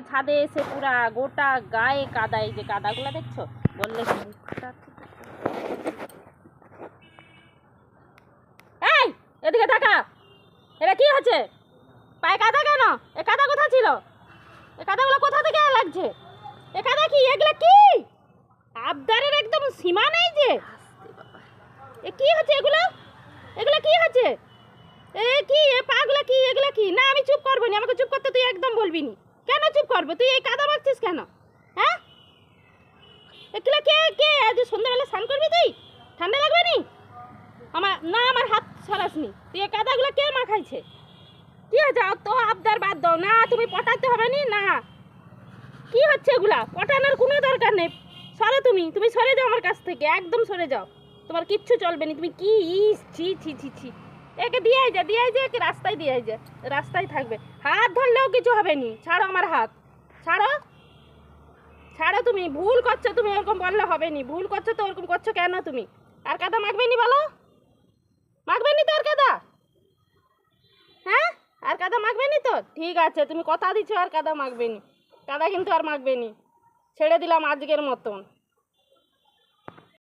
ছাদে এসে পুরা গোটা গায়ে কাদা, এই যে কাদাগুলো দেখছো, বললে এই এদিকে তাকা, এটা কি হচ্ছে? পায়ে কাদা কেন? এ কাদা কোথা ছিল? এ কাদাগুলো কোথা থেকে লাগছে? এ কাদা কি? এগুলো কি আবদারের একদম সীমা নেই যে। এ কি হচ্ছে এগুলো? এগুলো কি হচ্ছে? এ কি এ পাগুলো কি? এগুলো কি? না আমি চুপ করবো না, আমাকে চুপ করতে তুই একদম বলবি নি। কেন চুপ করবো? তুই এই কাদা মাখছিস কেন? হ্যাঁ, এগুলো কে কে আজ সন্ধ্যাবেলা স্নান করবি তুই? ঠান্ডা লাগবে নি? আমার হাত সরাসনি। তুই এই কাদাগুলো কে মাখাইছে? কি হচ্ছে? তো আবদার বাদ দাও না, তুমি পটাতে হবে নি না। কি হচ্ছে এগুলা? পটানোর কোনো দরকার নেই। সরো, তুমি সরে যাও আমার কাছ থেকে, একদম সরে যাও। তোমার কিচ্ছু চলবে না। তুমি কি ছি ছি ছি ছি, একে দিয়ে যা একে রাস্তায় দিয়ে যা, রাস্তায় থাকবে। হাত ধরলেও কিছু হবে নি। ছাড়ো আমার হাত, ছাড়ো ছাড়ো। তুমি ভুল করছো, তুমি ওরকম বললে হবে নি। ভুল করছো তো, ওরকম করছো কেন তুমি? আর কাদা মাখবে নি বলো? মাখবে নি তো আর কাদা? হ্যাঁ, আর কাদা মাখবে নি তো? ঠিক আছে, তুমি কথা দিচ্ছ আর কাদা মাখবে নি। কাদা কিন্তু আর মাখবে নি, ছেড়ে দিলাম আজকের মতন।